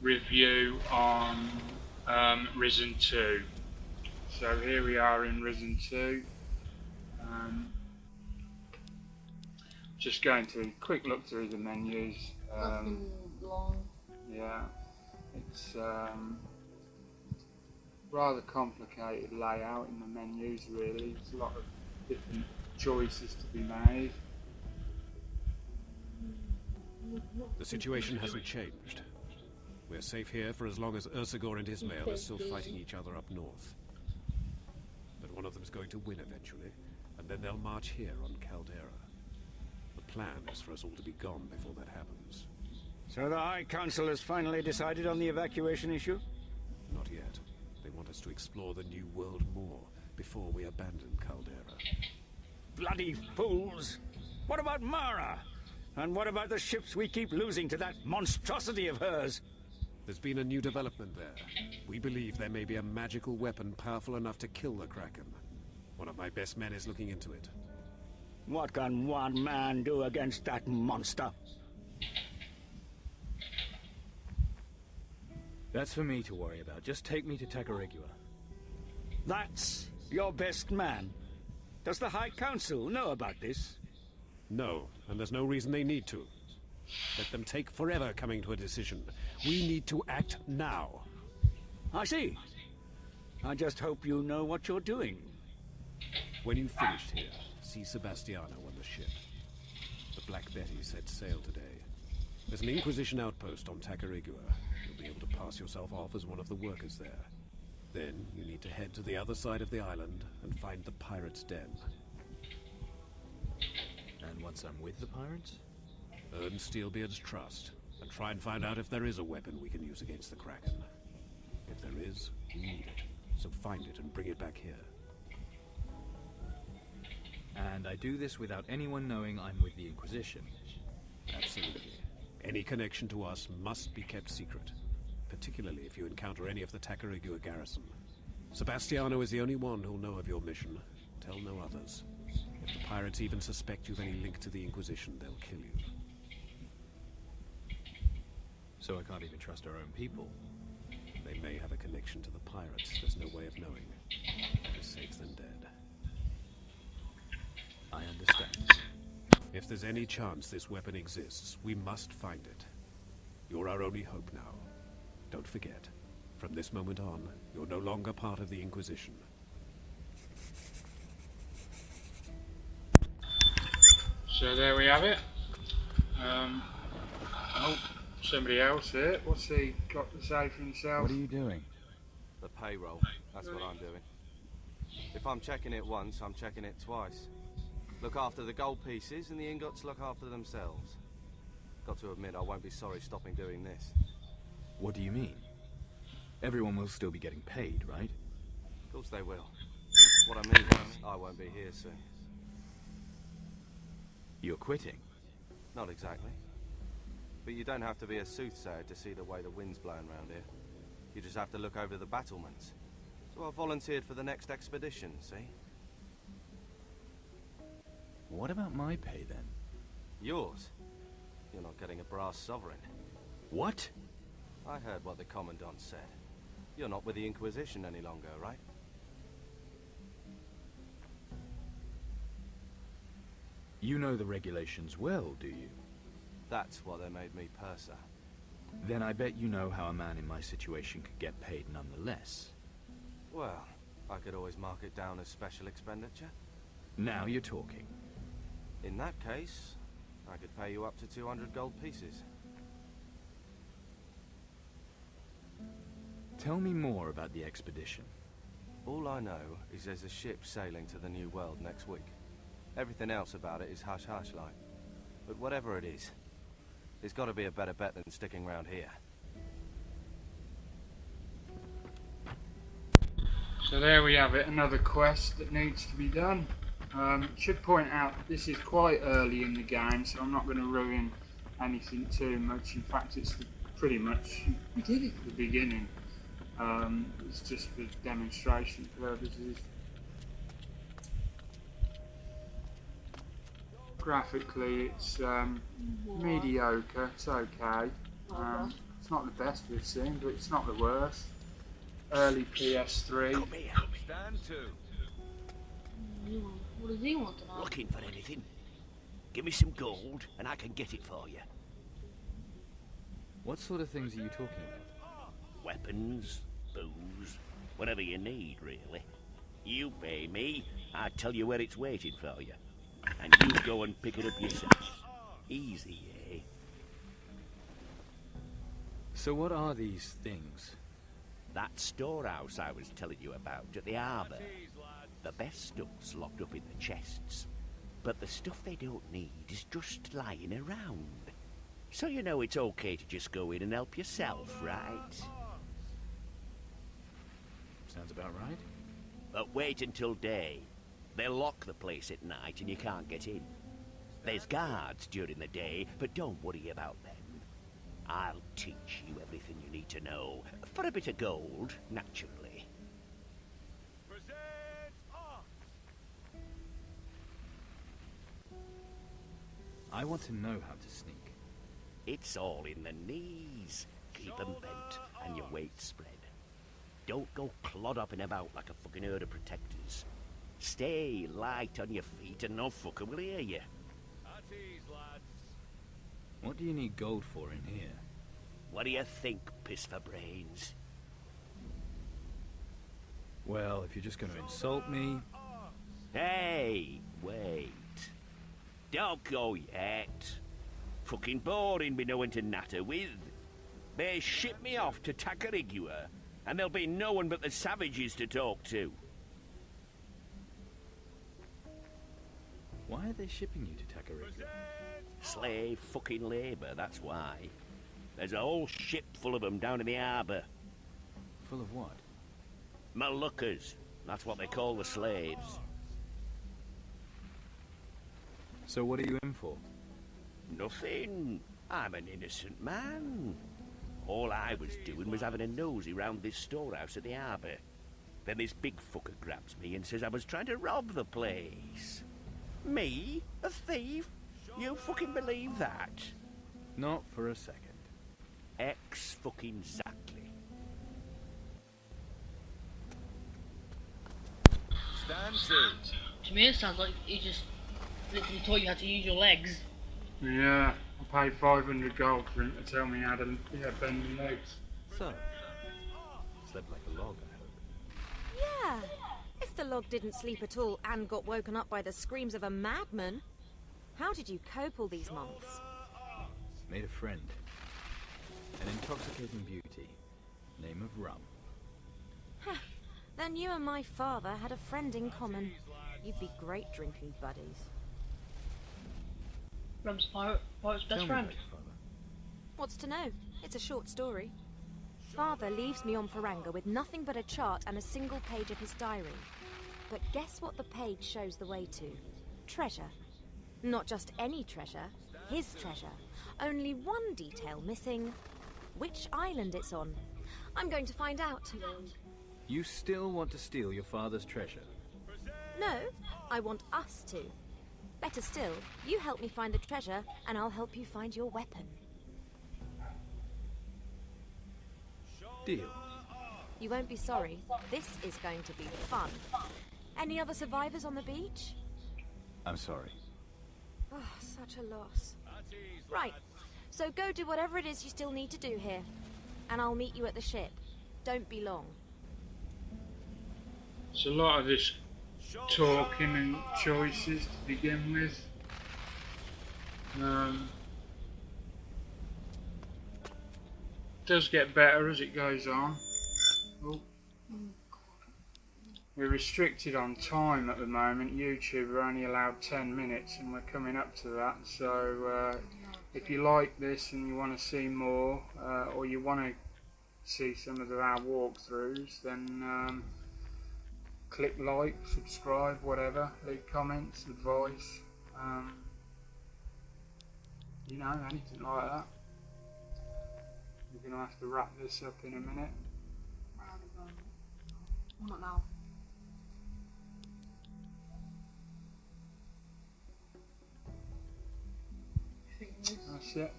review on Risen 2. So here we are in Risen 2. Just going to quick look through the menus. Nothing long. Yeah, it's rather complicated layout in the menus really. There's a lot of different choices to be made. The situation hasn't changed. We're safe here for as long as Ursagor and Ismail are still fighting each other up north. But one of them's going to win eventually, and then they'll march here on Caldera. The plan is for us all to be gone before that happens. So the High Council has finally decided on the evacuation issue? Not yet. They want us to explore the New World more before we abandon Caldera. Bloody fools! What about Mara? And what about the ships we keep losing to that monstrosity of hers? There's been a new development there. We believe there may be a magical weapon powerful enough to kill the Kraken. One of my best men is looking into it. What can one man do against that monster? That's for me to worry about. Just take me to Tacarigua. That's your best man? Does the High Council know about this? No, and there's no reason they need to. Let them take forever coming to a decision. We need to act now. I see. I just hope you know what you're doing. When you've finished here, see Sebastiano on the ship. The Black Betty set sail today. There's an Inquisition outpost on Tacarigua. You'll be able to pass yourself off as one of the workers there. Then you need to head to the other side of the island and find the pirates' den. And once I'm with the pirates? Earn Steelbeard's trust, and try and find out if there is a weapon we can use against the Kraken. If there is, we need it. So find it and bring it back here. And I do this without anyone knowing I'm with the Inquisition? Absolutely. Any connection to us must be kept secret, particularly if you encounter any of the Tacarigua garrison. Sebastiano is the only one who'll know of your mission. Tell no others. If the pirates even suspect you've any link to the Inquisition, they'll kill you. So I can't even trust our own people? They may have a connection to the pirates. There's no way of knowing. Better safe than dead. I understand. If there's any chance this weapon exists, we must find it. You're our only hope now. Don't forget, from this moment on, you're no longer part of the Inquisition. So there we have it. Oh, somebody else here. What's he got to say for himself? What are you doing? The payroll. That's what I'm doing. If I'm checking it once, I'm checking it twice. Look after the gold pieces, and the ingots look after themselves. Got to admit, I won't be sorry stopping doing this. What do you mean? Everyone will still be getting paid, right? Of course they will. What I mean is, I won't be here soon. You're quitting? Not exactly. But you don't have to be a soothsayer to see the way the wind's blowing around here. You just have to look over the battlements. So I volunteered for the next expedition, see? What about my pay, then? Yours? You're not getting a brass sovereign. What? I heard what the Commandant said. You're not with the Inquisition any longer, right? You know the regulations well, do you? That's why they made me purser. Then I bet you know how a man in my situation could get paid nonetheless. Well, I could always mark it down as special expenditure. Now you're talking. In that case, I could pay you up to 200 gold pieces. Tell me more about the expedition. All I know is there's a ship sailing to the New World next week. Everything else about it is hush-hush like. But whatever it is, it's got to be a better bet than sticking around here. So there we have it, another quest that needs to be done. Should point out this is quite early in the game, so I'm not going to ruin anything too much. In fact, it's pretty much the beginning. It's just for demonstration purposes. Graphically, it's mediocre. It's okay. It's not the best we've seen, but it's not the worst. Early PS3. Come here. Stand to. What does he want to know? Looking for anything? Give me some gold and I can get it for you. What sort of things are you talking about? Weapons, booze, whatever you need, really. You pay me, I tell you where it's waiting for you. And you go and pick it up yourself. Easy, eh? So what are these things? That storehouse I was telling you about at the harbour. The best stuff's locked up in the chests. But the stuff they don't need is just lying around. So you know it's okay to just go in and help yourself, right? Sounds about right. But wait until day. They'll lock the place at night and you can't get in. There's guards during the day, but don't worry about them. I'll teach you everything you need to know. For a bit of gold, naturally. I want to know how to sneak. It's all in the knees. Keep them bent and your weight spread. Don't go clod-hopping about like a fucking herd of protectors. Stay light on your feet and no fucker will hear you. What do you need gold for in here? What do you think, piss for brains? Well, if you're just going to insult me... Hey, wait. Don't go yet. Fucking boring be no one to natter with. They ship me off to Tacarigua, and there'll be no one but the savages to talk to. Why are they shipping you to Tacarigua? Slave fucking labour, that's why. There's a whole ship full of them down in the harbour. Full of what? Moluccas. That's what they call the slaves. So what are you in for? Nothing. I'm an innocent man. All I was doing was having a nosy round this storehouse at the harbour. Then this big fucker grabs me and says I was trying to rob the place. Me? A thief? You fucking believe that? Not for a second. Ex-fucking-zactly. Stand to. To me, it sounds like he just literally taught you how to use your legs. Yeah, I paid 500 gold for him to tell me how to bend my legs. So, slept like a log, I hope. Yeah. If the log didn't sleep at all and got woken up by the screams of a madman, how did you cope all these months? Made a friend. An intoxicating beauty. Name of Rum. Then you and my father had a friend in common. You'd be great drinking buddies. Rum's pirate's best Tell friend. me about your father. What's to know? It's a short story. Father leaves me on Faranga with nothing but a chart and a single page of his diary. But guess what the page shows the way to? Treasure. Not just any treasure, his treasure. Only one detail missing. Which island it's on. I'm going to find out. You still want to steal your father's treasure? No, I want us to. Better still, you help me find the treasure, and I'll help you find your weapon. Deal. You won't be sorry. This is going to be fun. Any other survivors on the beach? I'm sorry. Oh, such a loss. Right, so go do whatever it is you still need to do here. And I'll meet you at the ship. Don't be long. It's a lot of this talking and choices to begin with. Does get better as it goes on. Oh. We're restricted on time at the moment. YouTube are only allowed 10 minutes and we're coming up to that. So if you like this and you want to see more, or you want to see some of our walkthroughs, then click like, subscribe, whatever, leave comments, advice, you know, anything like that. We're going to have to wrap this up in a minute. Not now. That's it.